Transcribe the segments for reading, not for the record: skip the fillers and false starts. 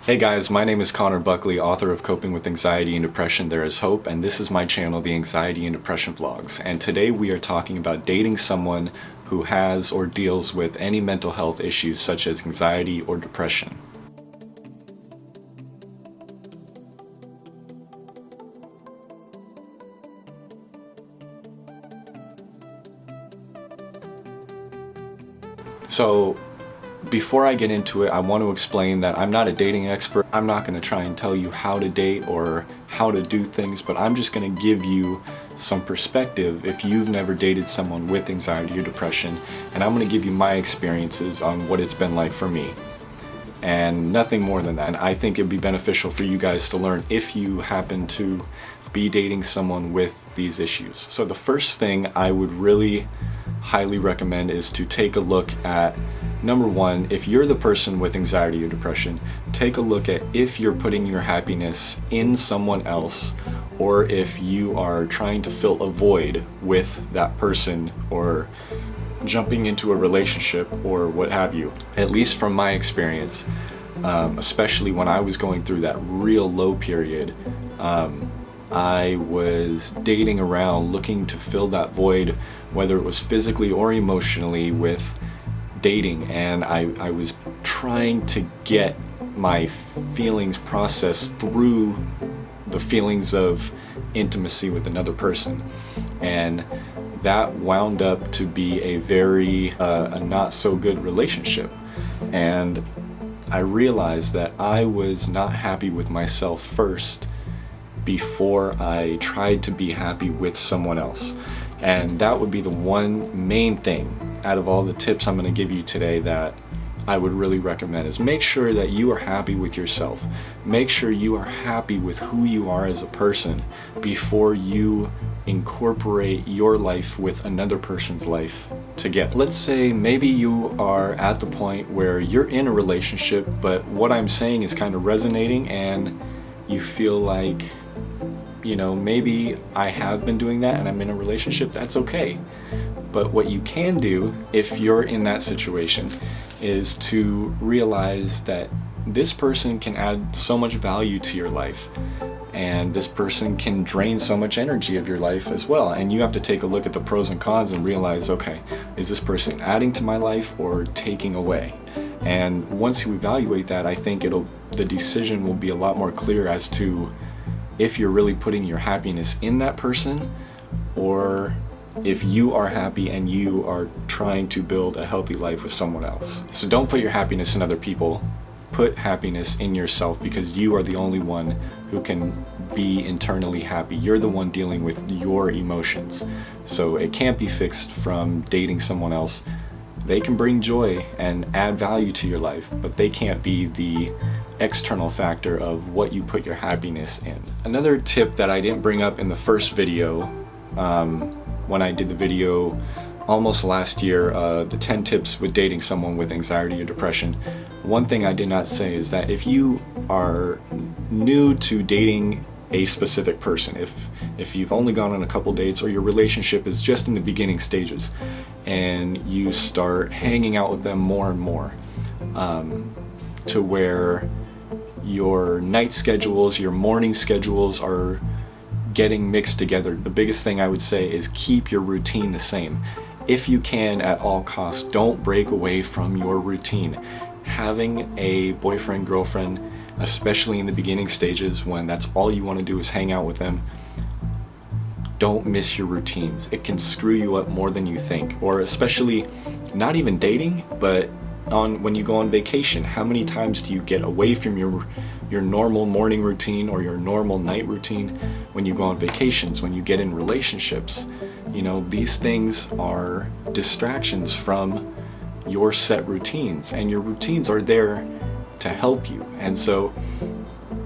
Hey guys, my name is Connor Buckley, author of Coping with Anxiety and Depression, There is Hope, and this is my channel, The Anxiety and Depression Vlogs. And today we are talking about dating someone who has or deals with any mental health issues such as anxiety or depression. So, before I get into it, I want to explain that I'm not a dating expert. I'm not going to try and tell you how to date or how to do things, but I'm just going to give you some perspective if you've never dated someone with anxiety or depression, and I'm going to give you my experiences on what it's been like for me. And nothing more than that. And I think it'd be beneficial for you guys to learn if you happen to be dating someone with these issues. So the first thing I would really highly recommend is to take a look at, number one, if you're the person with anxiety or depression, take a look at if you're putting your happiness in someone else, or if you are trying to fill a void with that person or jumping into a relationship or what have you. At least from my experience, especially when I was going through that real low period, I was dating around looking to fill that void, whether it was physically or emotionally, with dating, and I was trying to get my feelings processed through the feelings of intimacy with another person, and that wound up to be a very a not so good relationship. And I realized that I was not happy with myself first before I tried to be happy with someone else. And that would be the one main thing out of all the tips I'm going to give you today that I would really recommend, is make sure that you are happy with yourself. Make sure you are happy with who you are as a person before you incorporate your life with another person's life together. Let's say maybe you are at the point where you're in a relationship, but what I'm saying is kind of resonating and you feel like, you know, maybe I have been doing that and I'm in a relationship. That's okay. But what you can do if you're in that situation is to realize that this person can add so much value to your life, and this person can drain so much energy of your life as well. And you have to take a look at the pros and cons and realize, okay, is this person adding to my life or taking away? And once you evaluate that, I think the decision will be a lot more clear as to if you're really putting your happiness in that person, or if you are happy and you are trying to build a healthy life with someone else. So don't put your happiness in other people. Put happiness in yourself, because you are the only one who can be internally happy. You're the one dealing with your emotions. So it can't be fixed from dating someone else. They can bring joy and add value to your life, but they can't be the external factor of what you put your happiness in. Another tip that I didn't bring up in the first video, when I did the video almost last year, the 10 tips with dating someone with anxiety or depression, one thing I did not say is that if you are new to dating a specific person, if you've only gone on a couple dates, or your relationship is just in the beginning stages and you start hanging out with them more and more, to where your night schedules, your morning schedules are getting mixed together, the biggest thing I would say is keep your routine the same. If you can, at all costs, don't break away from your routine. Having a boyfriend, girlfriend, especially in the beginning stages when that's all you want to do is hang out with them, don't miss your routines. It can screw you up more than you think. Or especially not even dating, but when you go on vacation, how many times do you get away from your normal morning routine or your normal night routine when you go on vacations, when you get in relationships? You know, these things are distractions from your set routines, and your routines are there to help you. And so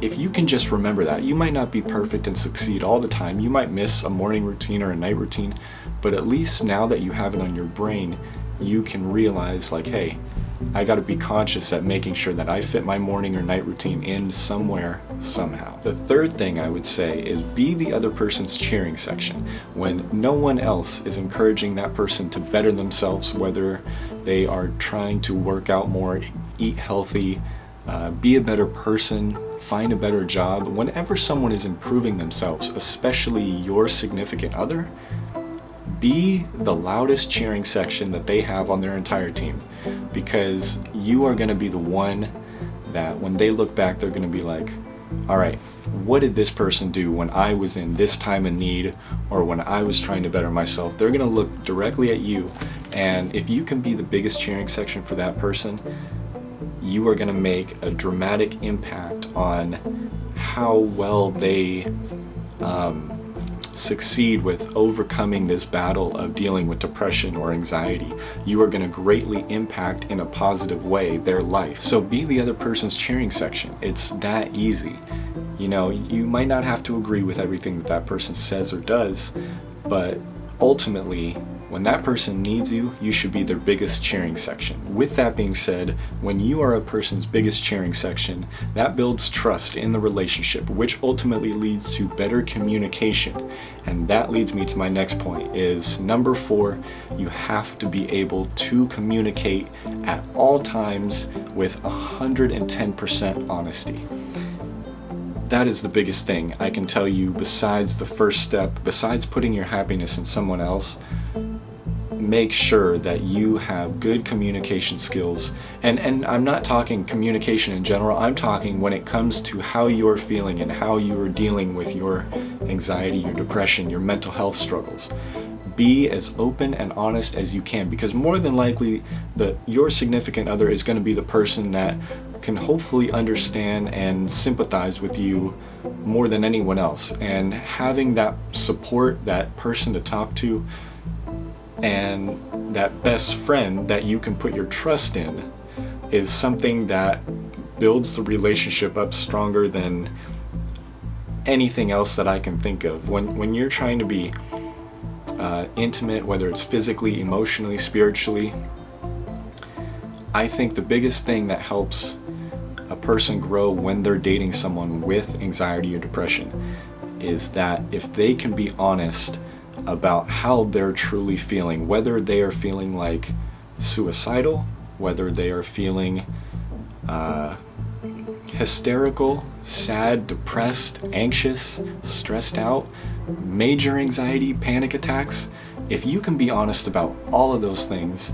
if you can just remember that, you might not be perfect and succeed all the time. You might miss a morning routine or a night routine, but at least now that you have it on your brain, you can realize, like, hey, I got to be conscious at making sure that I fit my morning or night routine in somewhere, somehow. The third thing I would say is be the other person's cheering section. When no one else is encouraging that person to better themselves, whether they are trying to work out more, eat healthy, be a better person, find a better job. Whenever someone is improving themselves, especially your significant other, be the loudest cheering section that they have on their entire team, because you are going to be the one that when they look back, they're going to be like, all right, what did this person do when I was in this time of need, or when I was trying to better myself? They're going to look directly at you, and if you can be the biggest cheering section for that person, you are going to make a dramatic impact on how well they succeed with overcoming this battle of dealing with depression or anxiety. You are going to greatly impact in a positive way their life. So be the other person's cheering section. It's that easy. You know, you might not have to agree with everything that that person says or does, but ultimately, when that person needs you, you should be their biggest cheering section. With that being said, when you are a person's biggest cheering section, that builds trust in the relationship, which ultimately leads to better communication. And that leads me to my next point, is number 4, you have to be able to communicate at all times with 110% honesty. That is the biggest thing I can tell you, besides the first step, besides putting your happiness in someone else. Make sure that you have good communication skills. And I'm not talking communication in general, I'm talking when it comes to how you're feeling and how you're dealing with your anxiety, your depression, your mental health struggles. Be as open and honest as you can, because more than likely your significant other is going to be the person that can hopefully understand and sympathize with you more than anyone else. And having that support, that person to talk to, and that best friend that you can put your trust in is something that builds the relationship up stronger than anything else that I can think of. When you're trying to be intimate, whether it's physically, emotionally, spiritually, I think the biggest thing that helps a person grow when they're dating someone with anxiety or depression is that if they can be honest about how they're truly feeling, whether they are feeling like suicidal, whether they are feeling hysterical, sad, depressed, anxious, stressed out, major anxiety, panic attacks. If you can be honest about all of those things,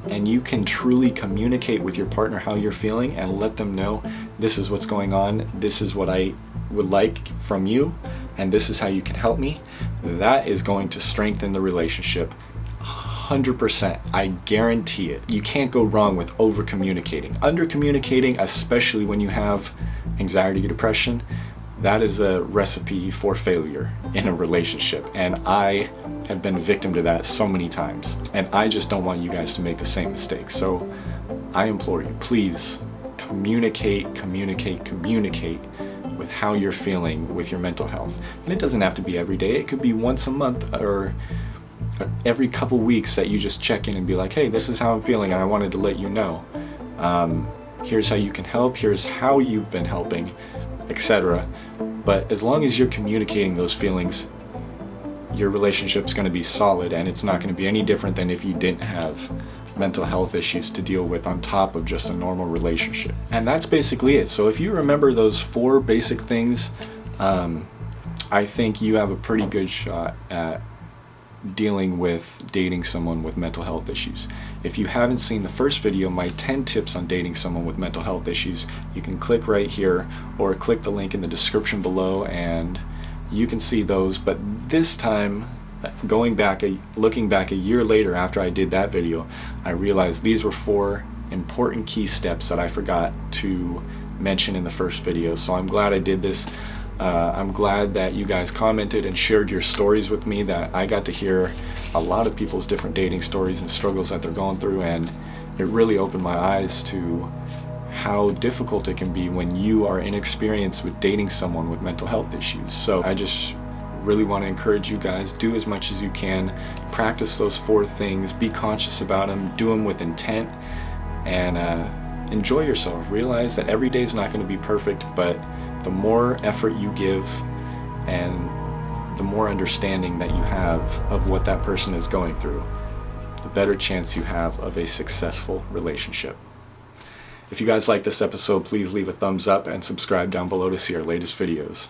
and you can truly communicate with your partner how you're feeling and let them know, this is what's going on, this is what I would like from you, and this is how you can help me, that is going to strengthen the relationship 100%. I guarantee it. You can't go wrong with over communicating. Under communicating, especially when you have anxiety or depression, that is a recipe for failure in a relationship, and I have been a victim to that so many times, and I just don't want you guys to make the same mistake. So I implore you, please communicate with how you're feeling with your mental health. And it doesn't have to be every day. It could be once a month or every couple weeks that you just check in and be like, hey, this is how I'm feeling and I wanted to let you know. Here's how you can help, here's how you've been helping, etc. But as long as you're communicating those feelings, your relationship's going to be solid, and it's not going to be any different than if you didn't have mental health issues to deal with on top of just a normal relationship. And that's basically it. So if you remember those 4 basic things, I think you have a pretty good shot at dealing with dating someone with mental health issues. If you haven't seen the first video, my 10 tips on dating someone with mental health issues, you can click right here or click the link in the description below and you can see those. But this time, looking back a year later after I did that video, I realized these were 4 important key steps that I forgot to mention in the first video. So I'm glad I did this. I'm glad that you guys commented and shared your stories with me, that I got to hear a lot of people's different dating stories and struggles that they're going through, and it really opened my eyes to how difficult it can be when you are inexperienced with dating someone with mental health issues. So I just really want to encourage you guys, do as much as you can, practice those 4 things, be conscious about them, do them with intent, and enjoy yourself. Realize that every day is not going to be perfect, but the more effort you give and the more understanding that you have of what that person is going through, the better chance you have of a successful relationship. If you guys like this episode, please leave a thumbs up and subscribe down below to see our latest videos.